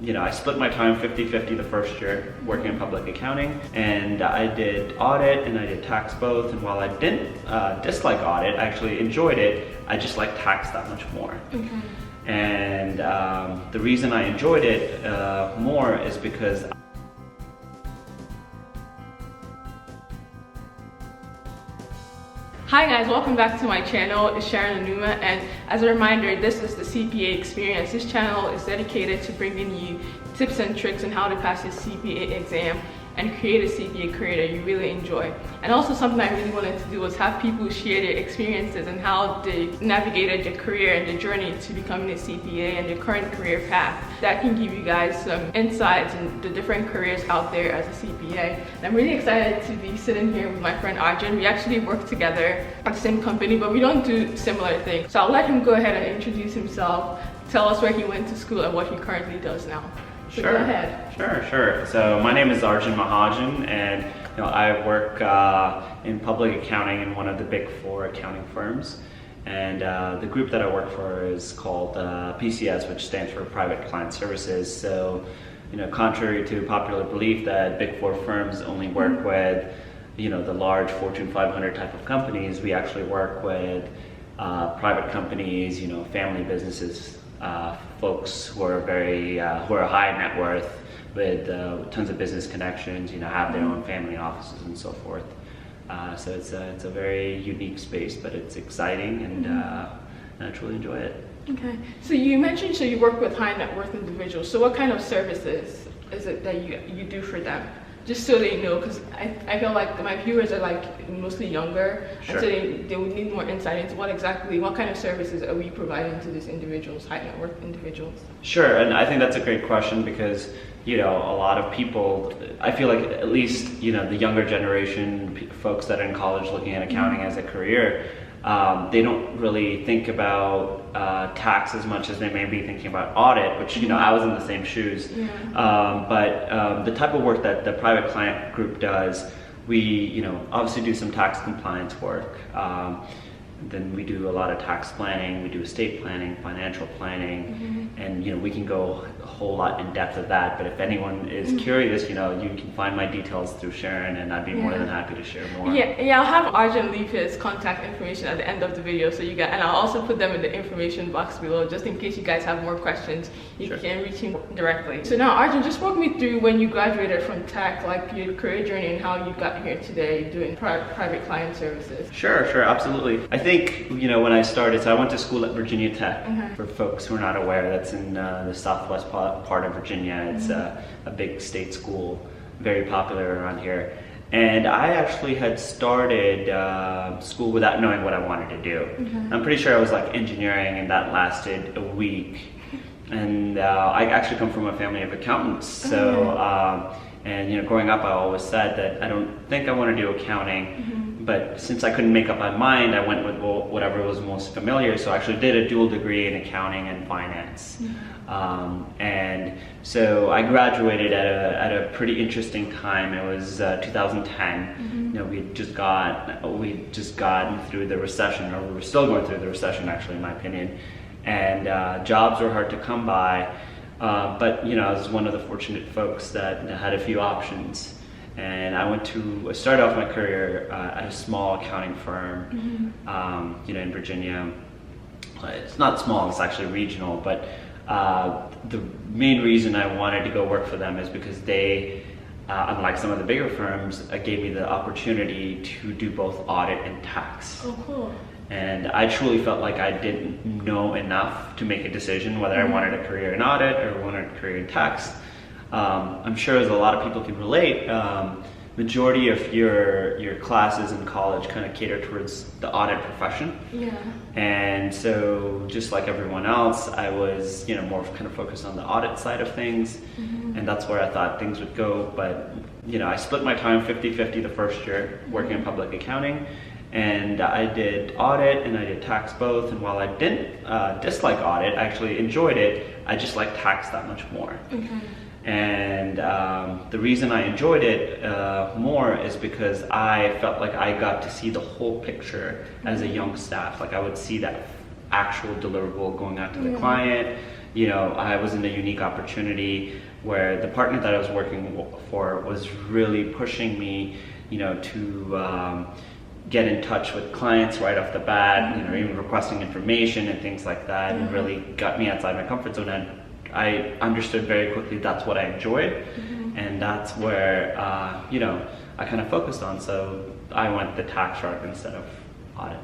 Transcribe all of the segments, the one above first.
I split my time 50-50 the first year working in public accounting, and I did audit and I did tax both. And while I didn't dislike audit, I actually enjoyed it, I just liked tax that much more. And the reason I enjoyed it more is because Hi guys, welcome back to my channel. It's Sharon, and as a reminder, this is the CPA Experience. This channel is dedicated to bringing you tips and tricks on how to pass your CPA exam and create a CPA career that you really enjoy. And also something I really wanted to do was have people share their experiences and how they navigated their career and the journey to becoming a CPA and their current career path. That can give you guys some insights in the different careers out there as a CPA. And I'm really excited to be sitting here with my friend Arjun. We actually work together at the same company, but we don't do similar things. So I'll let him go ahead and introduce himself, tell us where he went to school and what he currently does now. So Sure. Go ahead. Sure. So my name is Arjun Mahajan, and I work in public accounting in one of the big 4 accounting firms. And the group that I work for is called PCS, which stands for Private Client Services. So, contrary to popular belief that big 4 firms only work with, the large Fortune 500 type of companies, we actually work with private companies, family businesses. Folks who are who are high net worth with tons of business connections, have their own family offices and so forth. So it's a very unique space, but it's exciting, and I truly enjoy it. Okay, so you mentioned you work with high net worth individuals. So what kind of services is it that you do for them? Just so they know, because I feel like my viewers are mostly younger, Sure. and so they would need more insight into what kind of services are we providing to these individuals, high net worth individuals? Sure, and I think that's a great question because, a lot of people, I feel like at least, the younger generation, folks that are in college looking at accounting as a career, they don't really think about tax as much as they may be thinking about audit, which, I was in the same shoes. But the type of work that the private client group does, we, obviously do some tax compliance work. Then we do a lot of tax planning, we do estate planning, financial planning, and we can go a whole lot in depth of that. But if anyone is curious, you can find my details through Sharon, and I'd be more than happy to share more. Yeah, I'll have Arjun leave his contact information at the end of the video, so you guys, and I'll also put them in the information box below, just in case you guys have more questions. You can reach him directly. So now, Arjun, just walk me through when you graduated from tech, your career journey and how you got here today doing private client services. Sure, absolutely. I think, when I started, so I went to school at Virginia Tech. For folks who are not aware, that's in the southwest part of Virginia. It's a big state school, very popular around here. And I actually had started school without knowing what I wanted to do. I'm pretty sure I was engineering, and that lasted a week. And I actually come from a family of accountants. So, and growing up, I always said that I don't think I want to do accounting. But since I couldn't make up my mind, I went with whatever was most familiar. So I actually did a dual degree in accounting and finance. And so I graduated at a pretty interesting time. It was 2010. We just gotten through the recession, or we were still going through the recession, actually, in my opinion. And jobs were hard to come by. But I was one of the fortunate folks that had a few options. And I started off my career at a small accounting firm, in Virginia. It's not small, it's actually regional, but the main reason I wanted to go work for them is because they, unlike some of the bigger firms, gave me the opportunity to do both audit and tax. Oh, cool. And I truly felt like I didn't know enough to make a decision whether I wanted a career in audit or wanted a career in tax. I'm sure as a lot of people can relate, majority of your classes in college kind of cater towards the audit profession. And so just like everyone else, I was more kind of focused on the audit side of things, and that's where I thought things would go. But I split my time 50-50 the first year working in public accounting, and I did audit and I did tax both. And while I didn't dislike audit, I actually enjoyed it, I just liked tax that much more. And the reason I enjoyed it more is because I felt like I got to see the whole picture as a young staff. Like I would see that actual deliverable going out to the client, I was in a unique opportunity where the partner that I was working for was really pushing me, to get in touch with clients right off the bat, even requesting information and things like that, and really got me outside my comfort zone. And I understood very quickly that's what I enjoyed, and that's where, I kind of focused on. So I went the tax route instead of audit.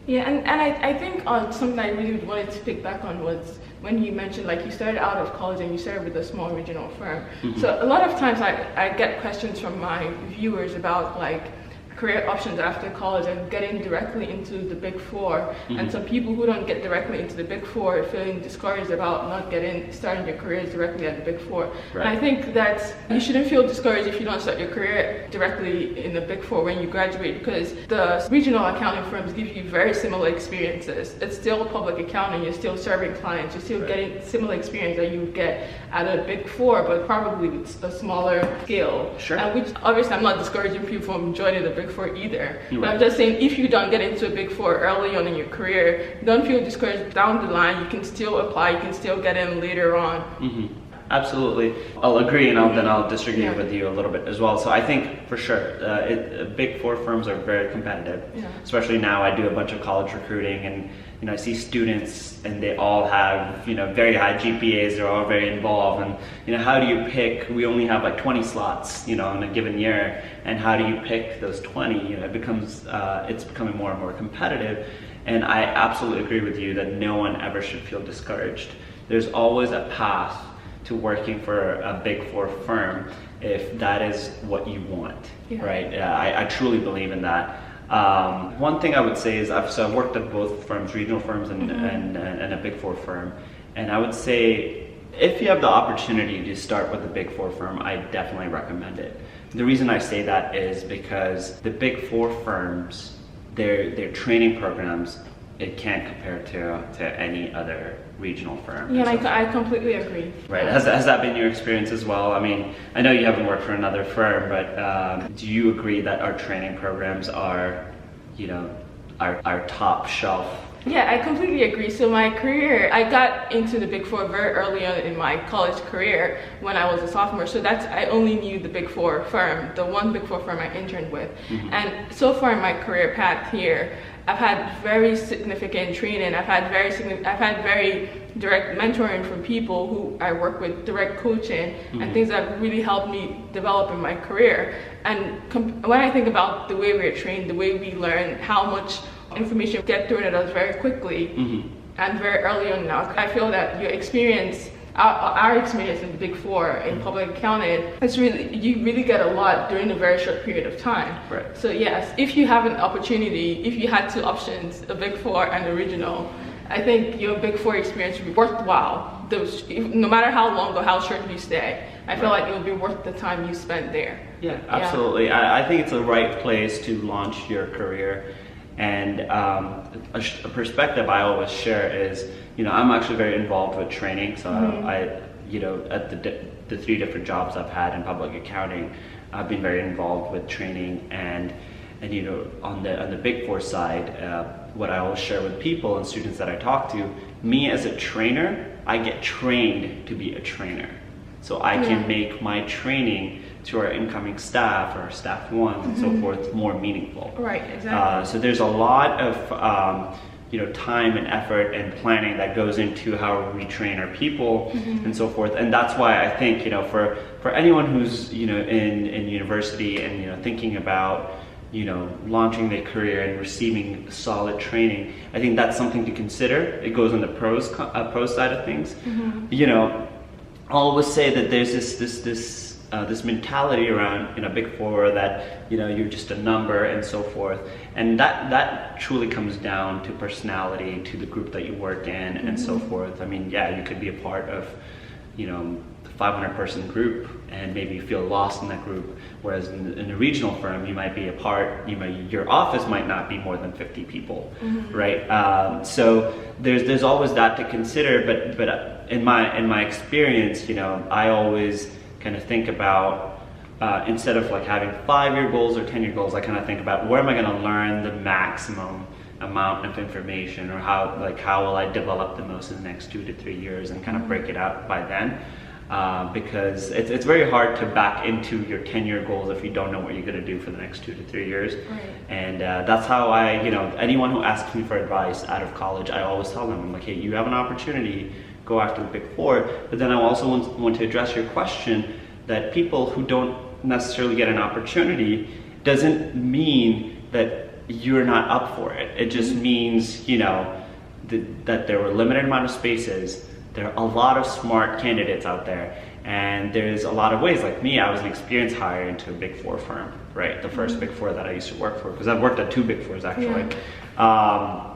Yeah, and I think something I really wanted to pick back on was when you mentioned, like, you started out of college and you started with a small regional firm. So a lot of times I get questions from my viewers about, like, career options after college and getting directly into the Big Four, and some people who don't get directly into the Big Four are feeling discouraged about not starting your careers directly at the Big Four. Right. And I think that you shouldn't feel discouraged if you don't start your career directly in the Big Four when you graduate, because the regional accounting firms give you very similar experiences. It's still public accounting, you're still serving clients, you're still getting similar experience that you would get at a Big Four, but probably with a smaller scale. Sure. And which, obviously, I'm not discouraging people from joining the Big Four either. Right. But I'm just saying, if you don't get into a Big Four early on in your career, don't feel discouraged. Down the line, you can still apply, you can still get in later on. Absolutely. I'll agree, and then I'll disagree with you a little bit as well. So I think for sure, Big Four firms are very competitive. Especially now, I do a bunch of college recruiting, and I see students, and they all have very high GPAs. They're all very involved, and how do you pick? We only have like 20 slots, in a given year, and how do you pick those 20? It becomes it's becoming more and more competitive, and I absolutely agree with you that no one ever should feel discouraged. There's always a path to working for a Big Four firm if that is what you want, right? I truly believe in that. One thing I would say is I've worked at both firms, regional firms and a Big Four firm, and I would say if you have the opportunity to start with a Big Four firm, I definitely recommend it. The reason I say that is because the Big Four firms, their training programs, it can't compare to any other regional firm. Yeah, and I completely agree. Right. Has that been your experience as well? I mean, I know you haven't worked for another firm, but do you agree that our training programs are, our top shelf? Yeah, I completely agree. So my career, I got into the Big Four very early on in my college career when I was a sophomore. So I only knew the Big Four firm, the one Big Four firm I interned with. And so far in my career path here, I've had very significant training. I've had very direct mentoring from people who I work with, direct coaching, and things that have really helped me develop in my career. And when I think about the way we're trained, the way we learn, how much information get thrown at us very quickly and very early on now, I feel that your experience, our experience in the Big Four in public accounting, you really get a lot during a very short period of time. Right. So yes, if you have an opportunity, if you had two options, a Big Four and a regional, I think your Big Four experience would be worthwhile. No matter how long or how short you stay, I feel like it will be worth the time you spend there. Yeah, absolutely. Yeah. I think it's the right place to launch your career. And a perspective I always share is, I'm actually very involved with training. So at the 3 different jobs I've had in public accounting, I've been very involved with training. And on the Big Four side, what I always share with people and students that I talk to, me as a trainer, I get trained to be a trainer. So I can make my training to our incoming staff or our staff one and so forth more meaningful. Right, exactly. So there's a lot of time and effort and planning that goes into how we train our people and so forth. And that's why I think for anyone who's in university and thinking about launching their career and receiving solid training, I think that's something to consider. It goes on the pros side of things. I'll always say that there's this mentality around Big Four that you're just a number and so forth, and that truly comes down to personality, to the group that you work in and so forth. I mean, you could be a part of the 500-person group and maybe you feel lost in that group, whereas in a regional firm you might be a part, your office might not be more than 50 people, right? So there's always that to consider, but in my experience, I always kind of think about instead of like having 5-year goals or 10-year goals, I kind of think about where am I going to learn the maximum amount of information, or how will I develop the most in the next 2 to 3 years, and kind of break it out by then. Because it's very hard to back into your 10-year goals if you don't know what you're going to do for the next 2 to 3 years. Right. And that's how anyone who asks me for advice out of college, I always tell them, I'm like, hey, you have an opportunity, go after the Big Four. But then I also want to address your question that people who don't necessarily get an opportunity doesn't mean that you're not up for it. It just means, that there were a limited amount of spaces. There are a lot of smart candidates out there, and there's a lot of ways. Like me, I was an experienced hire into a Big Four firm, right? The first Big Four that I used to work for, because I've worked at 2 Big Fours actually. Yeah.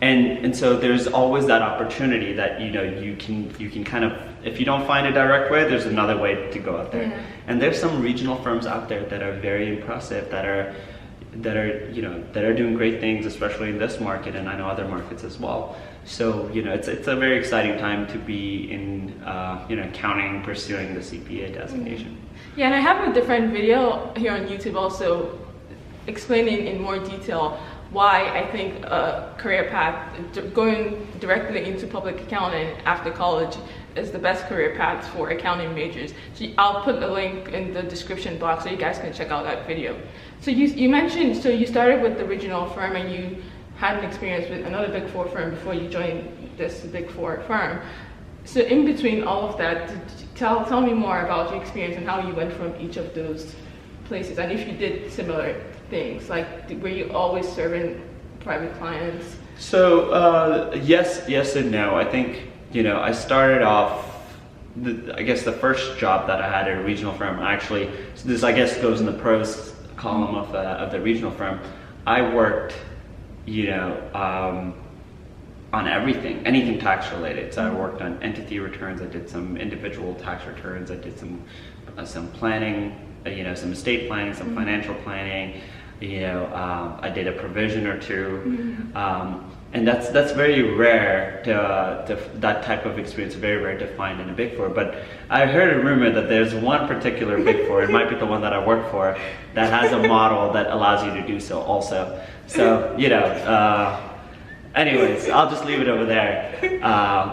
And so there's always that opportunity that you can kind of, if you don't find a direct way, there's another way to go out there. Yeah. And there's some regional firms out there that are very impressive, that are doing great things, especially in this market, and I know other markets as well. So it's a very exciting time to be in accounting, pursuing the CPA designation. Yeah, and I have a different video here on YouTube also explaining in more detail why I think a career path, going directly into public accounting after college, is the best career path for accounting majors. So I'll put a link in the description box so you guys can check out that video. So you mentioned, so you started with the regional firm and you had an experience with another Big Four firm before you joined this Big Four firm. So in between all of that, tell me more about your experience and how you went from each of those places, and if you did similar things, like were you always serving private clients? So yes and no. I think I started off, I guess the first job that I had at a regional firm, actually, so this I guess goes in the pros column of the regional firm. I worked on anything tax related. So I worked on entity returns, I did some individual tax returns, I did some planning, some estate planning, some financial planning, I did a provision or two. And that's very rare that type of experience, very rare to find in a Big Four. But I heard a rumor that there's one particular Big Four, it might be the one that I work for, that has a model that allows you to do so also. So, anyways, I'll just leave it over there.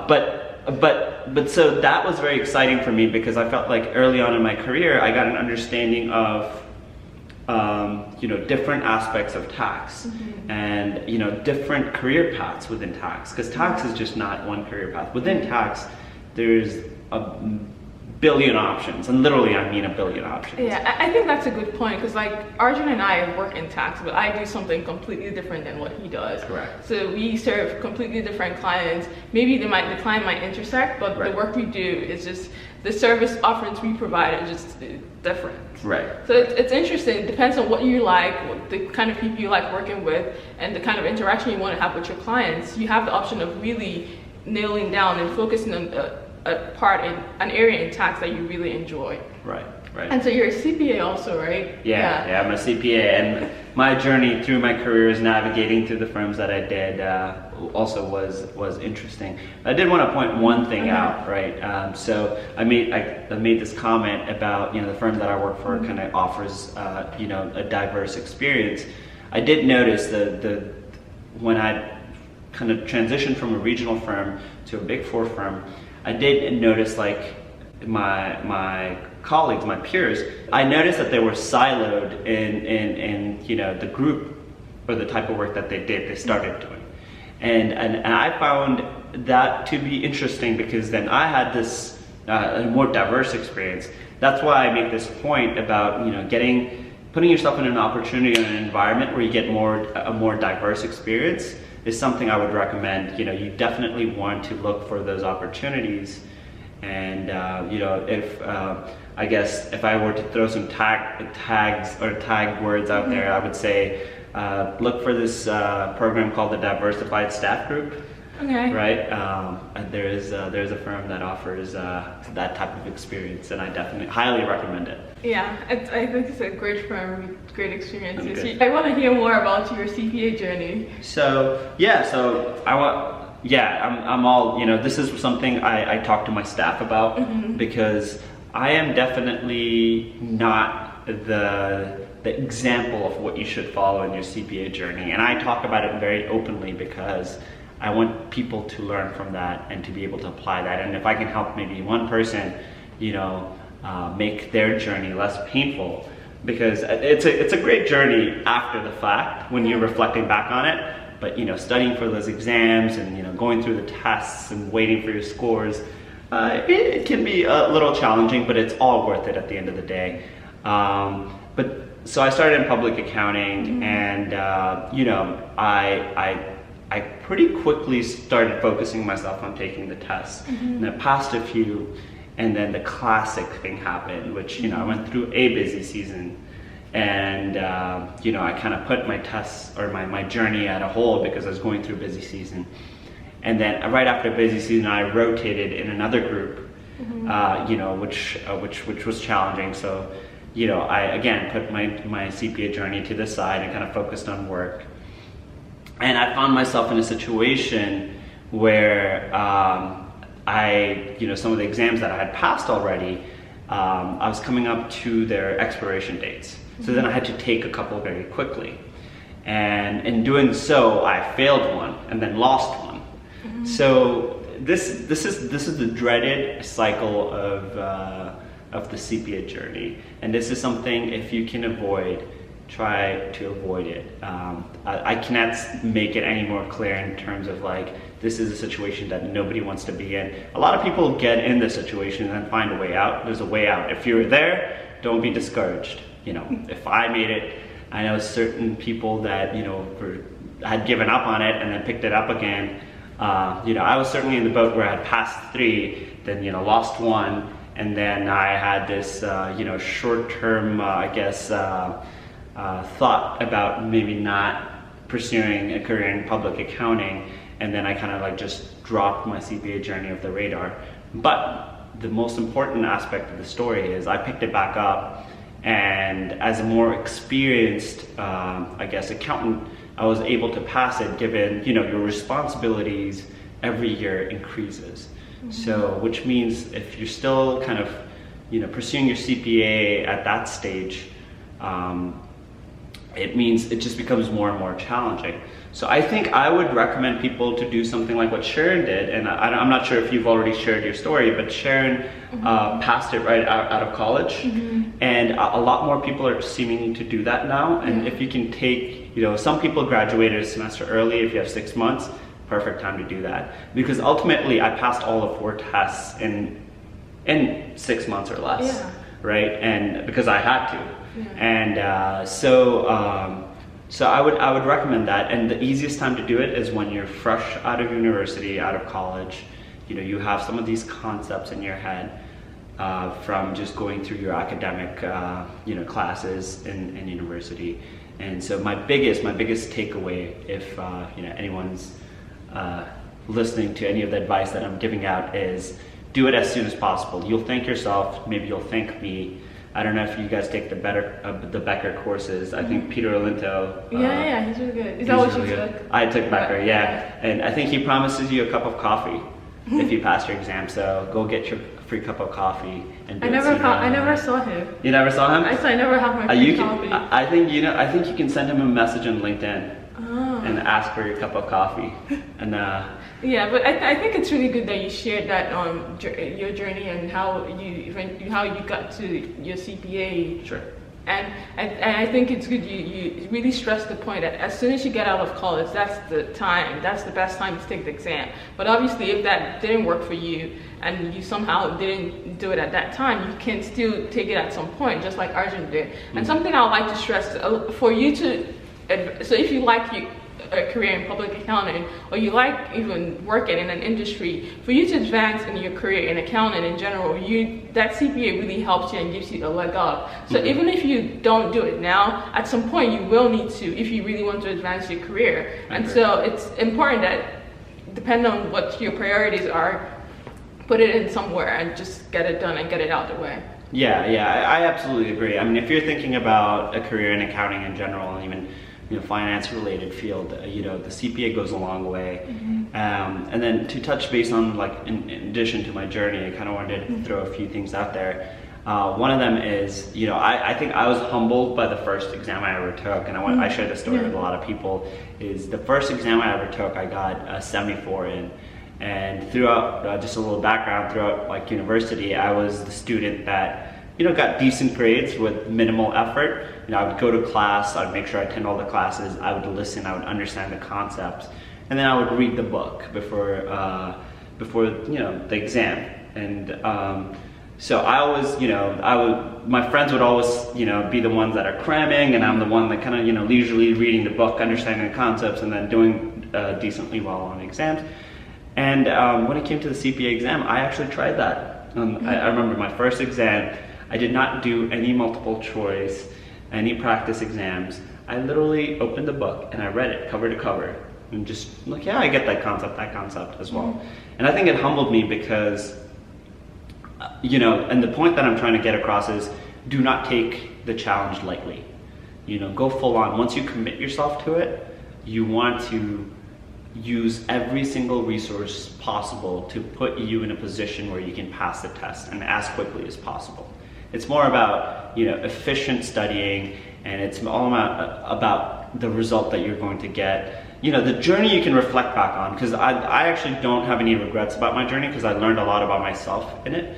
But so that was very exciting for me, because I felt like early on in my career, I got an understanding of different aspects of tax, and different career paths within tax, because tax is just not one career path. Within tax, there's a billion options, and literally I mean a billion options. Yeah, I think that's a good point, because like Arjun and I work in tax, but I do something completely different than what he does. Correct. So we serve completely different clients. Maybe the client might intersect, but the work we do is just, the service offerings we provide are just different. Right. So it's interesting. It depends on what you like, what the kind of people you like working with, and the kind of interaction you want to have with your clients. You have the option of really nailing down and focusing on a part in an area in tax that you really enjoy. Right. And so you're a CPA also, right? Yeah, I'm a CPA, and my journey through my career is navigating through the firms that I did also was interesting. I did want to point one thing out, right? So I made this comment about the firm that I work for kind of offers a diverse experience. I did notice when I kind of transitioned from a regional firm to a Big Four firm, I did notice like my colleagues, my peers, I noticed that they were siloed in the group or the type of work that they started doing. And I found that to be interesting, because then I had this a more diverse experience. That's why I make this point about putting yourself in an opportunity in an environment where you get a more diverse experience is something I would recommend. You definitely want to look for those opportunities. And I guess if I were to throw some tag words out there, I would say look for this program called the Diversified Staff Group. Okay. Right. And there's a firm that offers that type of experience, and I definitely highly recommend it. Yeah, I think it's a great firm with great experiences. I want to hear more about your CPA journey. I'm all, this is something I talk to my staff about, because I am definitely not the example of what you should follow in your CPA journey. And I talk about it very openly because I want people to learn from that and to be able to apply that. And if I can help maybe one person, make their journey less painful, because it's a great journey after the fact when you're reflecting back on it. But studying for those exams and going through the tests and waiting for your scores, it can be a little challenging, but it's all worth it at the end of the day. So I started in public accounting, and I pretty quickly started focusing myself on taking the tests, and I passed a few, and then the classic thing happened, which I went through a busy season, and I kind of put my tests or my journey at a hold because I was going through a busy season. And then right after a busy season, I rotated in another group, which was challenging. So, I again put my CPA journey to the side and kind of focused on work. And I found myself in a situation where some of the exams that I had passed already, I was coming up to their expiration dates. So then I had to take a couple very quickly. And in doing so, I failed one and then lost one. So this is the dreaded cycle of the CPA journey, and this is something, if you can avoid, try to avoid it. I cannot make it any more clear in terms of this is a situation that nobody wants to be in. A lot of people get in this situation and then find a way out. There's a way out. If you're there, don't be discouraged. If I made it, I know certain people that had given up on it and then picked it up again. I was certainly in the boat where I had passed 3, then lost 1, and then I had this short-term thought about maybe not pursuing a career in public accounting, and then I kind of just dropped my CPA journey off the radar. But the most important aspect of the story is I picked it back up, and as a more experienced accountant, I was able to pass it, given your responsibilities every year increases. So which means if you're still kind of pursuing your CPA at that stage, it means it just becomes more and more challenging. So I think I would recommend people to do something like what Sharon did, and I'm not sure if you've already shared your story, but Sharon passed it right out of college, and a lot more people are seeming to do that now. And if you can take, some people graduated a semester early. If you have 6 months, perfect time to do that, because ultimately I passed all of 4 tests in 6 months or less, right? And because I had to. And so I would recommend that. And the easiest time to do it is when you're fresh out of university, out of college. You have some of these concepts in your head from just going through your academic classes in university. And so my biggest takeaway, if anyone's listening to any of the advice that I'm giving out, is do it as soon as possible. You'll thank yourself, maybe you'll thank me. I don't know if you guys take the Becker courses. I think Peter Olinto. He's really good. Is that what you took? I took Becker, and I think he promises you a cup of coffee if you pass your exam. So go get your free cup of coffee. And I never saw him. You never saw him? I never have my free coffee. I think you can send him a message on LinkedIn and ask for your cup of coffee. And but I think it's really good that you shared that your journey and how you got to your CPA. Sure. And I think it's good you really stress the point that as soon as you get out of college, that's the best time to take the exam. But obviously, if that didn't work for you and you somehow didn't do it at that time, you can still take it at some point, just like Arjun did. And something I would like to stress for you to, so if you like a career in public accounting, or you like even working in an industry, for you to advance in your career in accounting in general, that CPA really helps you and gives you a leg up. So even if you don't do it now, at some point you will need to, if you really want to advance your career. And so it's important that, depending on what your priorities are, put it in somewhere and just get it done and get it out the way. Yeah, I absolutely agree. I mean, if you're thinking about a career in accounting in general, and even finance related field, the CPA goes a long way. And then to touch base on, in addition to my journey, I kind of wanted to throw a few things out there. One of them is, I think I was humbled by the first exam I ever took, and I share this story with a lot of people, is the first exam I ever took, I got a 74 in. And throughout, just a little background, throughout like university, I was the student that, got decent grades with minimal effort. I would go to class, I would make sure I attend all the classes, I would listen, I would understand the concepts, and then I would read the book before the exam. And so I always, my friends would always, be the ones that are cramming, and I'm the one that kind of, leisurely reading the book, understanding the concepts, and then doing decently well on exams. And when it came to the CPA exam, I actually tried that. I remember my first exam, I did not do any multiple choice, any practice exams. I literally opened the book and I read it cover to cover and just like, yeah, I get that concept as well. And I think it humbled me because, and the point that I'm trying to get across is do not take the challenge lightly. Go full on. Once you commit yourself to it, you want to use every single resource possible to put you in a position where you can pass the test and as quickly as possible. It's more about, efficient studying, and it's all about the result that you're going to get. The journey you can reflect back on, because I actually don't have any regrets about my journey, because I learned a lot about myself in it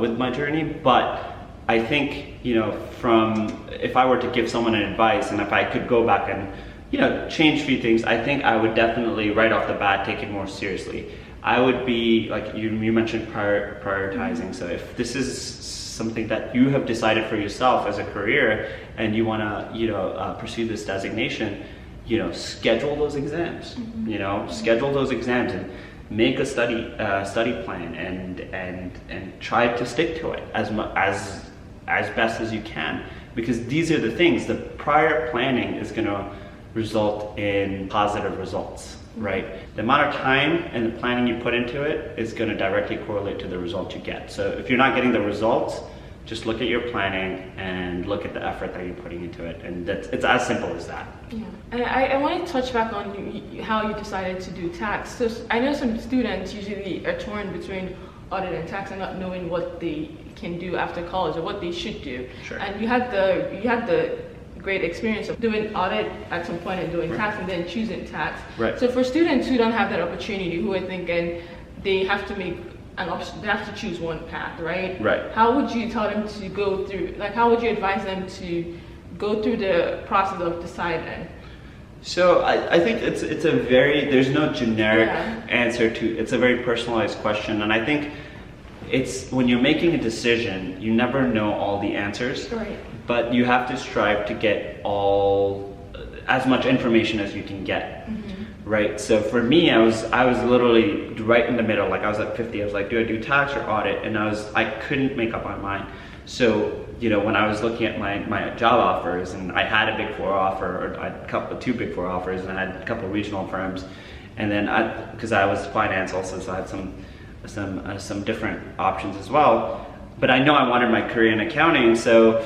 with my journey. But I think, if I were to give someone an advice, and if I could go back and change a few things, I think I would definitely right off the bat take it more seriously. I would be, like you mentioned, prioritizing. So if this is something that you have decided for yourself as a career and you want to, pursue this designation, schedule those exams. Schedule those exams and make a study plan and try to stick to it as best as you can, because these are the things. The prior planning is going to result in positive results, right? The amount of time and the planning you put into it is going to directly correlate to the result you get. So if you're not getting the results, just look at your planning and look at the effort that you're putting into it, and it's as simple as that. Yeah, and I want to touch back on how you decided to do tax. So I know some students usually are torn between audit and tax and not knowing what they can do after college or what they should do. Sure. And you had the great experience of doing audit at some point and doing tax and then choosing tax. Right. So for students who don't have that opportunity, who are thinking they have to make an option, they have to choose one path, right? Right. How would you tell them to go through, how would you advise them to go through the process of deciding? So I think it's a there's no generic answer to, it's a very personalized question, and I think it's when you're making a decision, you never know all the answers. Right. But you have to strive to get as much information as you can get, right? So for me, I was literally right in the middle. Like I was at 50. I was like, do I do tax or audit? And I couldn't make up my mind. So when I was looking at my job offers, and I had a Big Four offer, or I had two Big Four offers, and I had a couple of regional firms, and then because I was finance also, so I had some different options as well. But I know I wanted my career in accounting, so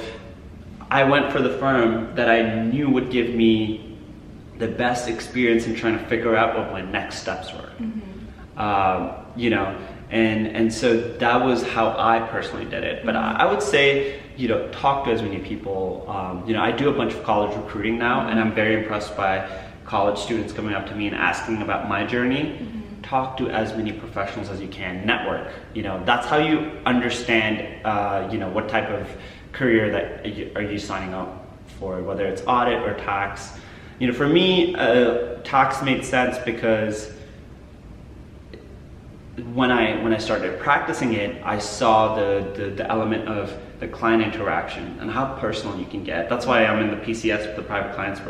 I went for the firm that I knew would give me the best experience in trying to figure out what my next steps were. And so that was how I personally did it. But I would say, talk to as many people. I do a bunch of college recruiting now, and I'm very impressed by college students coming up to me and asking about my journey. Talk to as many professionals as you can. Network. That's how you understand, what type of career that are you signing up for, whether it's audit or tax. For me, tax made sense because when I started practicing it, I saw the element of the client interaction and how personal you can get. That's why I'm in the PCS, the private client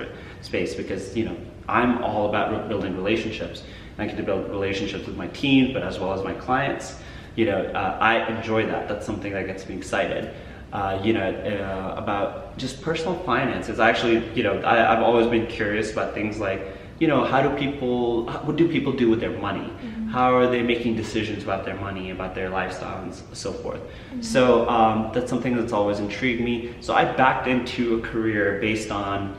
space, because I'm all about building relationships. And I get to build relationships with my team, but as well as my clients. I enjoy that. That's something that gets me excited. About just personal finances. Actually, I've always been curious about things like, what do people do with their money? How are they making decisions about their money, about their lifestyle, and so forth? So that's something that's always intrigued me. So I backed into a career based on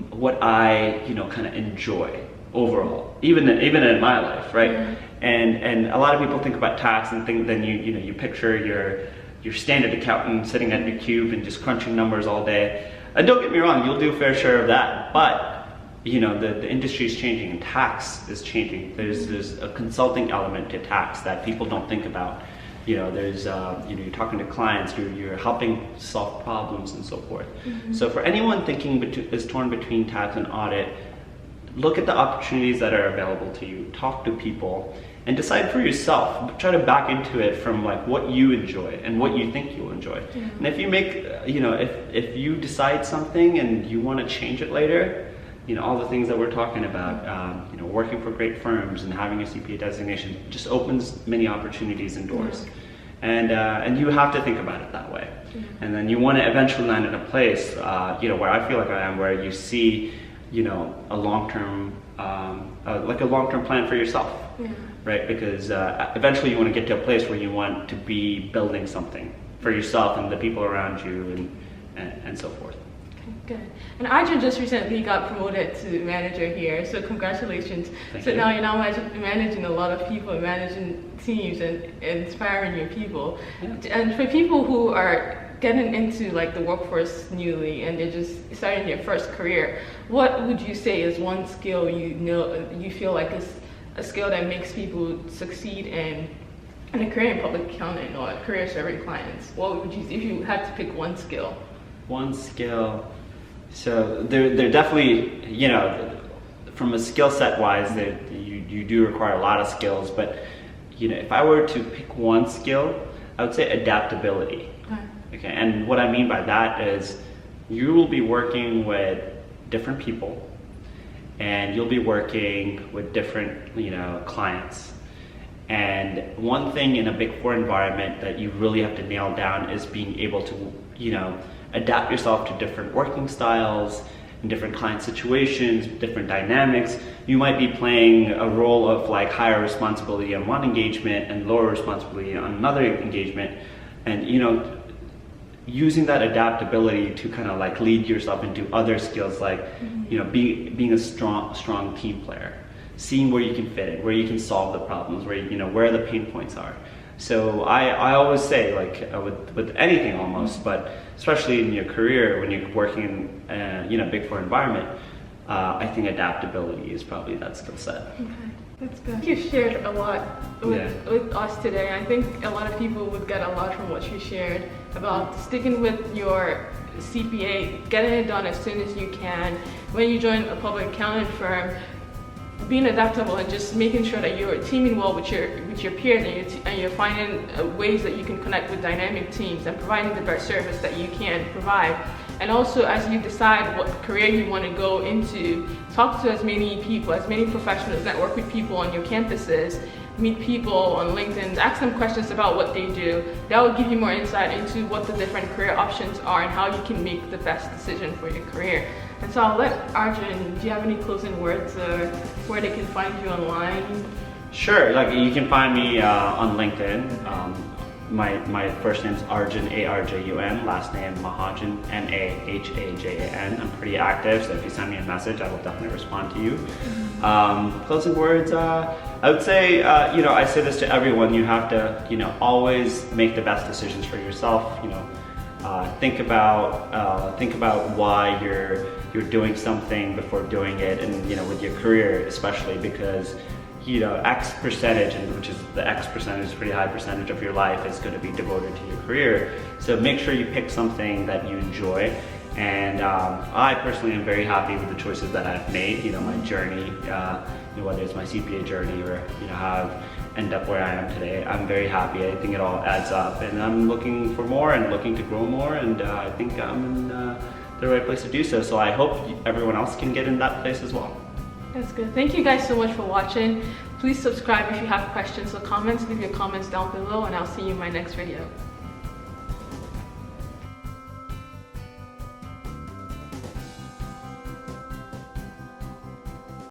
what I, kind of enjoy overall, even in my life, right? And a lot of people think about tax and think, then you picture your standard accountant sitting at your cube and just crunching numbers all day. And don't get me wrong, you'll do a fair share of that, but you know, the industry is changing and tax is changing. There's a consulting element to tax that people don't think about. You know, there's you know, you're talking to clients, you're helping solve problems and so forth. So for anyone thinking is torn between tax and audit, look at the opportunities that are available to you, talk to people, and decide for yourself. Try to back into it from like what you enjoy and what you think you'll enjoy. And if you make, you know, if you decide something and you want to change it later, you know, all the things that we're talking about, you know, working for great firms and having a CPA designation just opens many opportunities and doors. And you have to think about it that way. And then you want to eventually land in a place, you know, where I feel like I am, where you see, you know, a long-term, like a long-term plan for yourself, right? Because eventually you want to get to a place where you want to be building something for yourself and the people around you and so forth. Good. And Arjun just recently got promoted to manager here, so congratulations. Thank so you. now you're now managing a lot of people, managing teams and inspiring your people. And for people who are getting into like the workforce newly and they're just starting their first career, what would you say is one skill you feel like is a skill that makes people succeed in a career in public accounting or a career serving clients? What would you, if you had to pick one skill? One skill. So they're definitely, you know, from a skill set wise, you do require a lot of skills, but you know, if I were to pick one skill, I would say adaptability. Okay, and what I mean by that is you will be working with different people and you'll be working with different, you know, clients. And one thing in a Big Four environment that you really have to nail down is being able to, you know, adapt yourself to different working styles and different client situations, different dynamics. You might be playing a role of like higher responsibility on one engagement and lower responsibility on another engagement. And, you know, using that adaptability to kind of like lead yourself into other skills like, you know, being a strong team player, seeing where you can fit in, where you can solve the problems, where you know, where the pain points are. So I always say, like with anything almost, but especially in your career when you're working in you know, Big Four environment, I think adaptability is probably that skill set. Okay, that's good. You shared a lot with us today. I think a lot of people would get a lot from what you shared about sticking with your CPA, getting it done as soon as you can. When you join a public accounting firm, being adaptable and just making sure that you're teaming well with your peers and you're finding ways that you can connect with dynamic teams and providing the best service that you can provide. And also, as you decide what career you want to go into, talk to as many people, as many professionals, network with people on your campuses, meet people on LinkedIn, ask them questions about what they do. That will give you more insight into what the different career options are and how you can make the best decision for your career. And so I'll let Arjun, do you have any closing words where they can find you online? Sure, like you can find me on LinkedIn. My first name's Arjun, A-R-J-U-N, last name Mahajan, M-A-H-A-J-A-N. I'm pretty active, so if you send me a message, I will definitely respond to you. Closing words, I would say, you know, I say this to everyone, you have to, you know, always make the best decisions for yourself. You know, think about why you're doing something before doing it, and you know, with your career especially, because you know, X percentage, and which is the X percentage, pretty high percentage of your life is going to be devoted to your career. So make sure you pick something that you enjoy. And I personally am very happy with the choices that I've made. You know, my journey, you know, whether it's my CPA journey or you know, how I've ended up where I am today. I'm very happy. I think it all adds up, and I'm looking for more and looking to grow more. And I think I'm in the right place to do so. So I hope everyone else can get in that place as well. That's good. Thank you guys so much for watching. Please subscribe if you have questions or comments. Leave your comments down below, and I'll see you in my next video.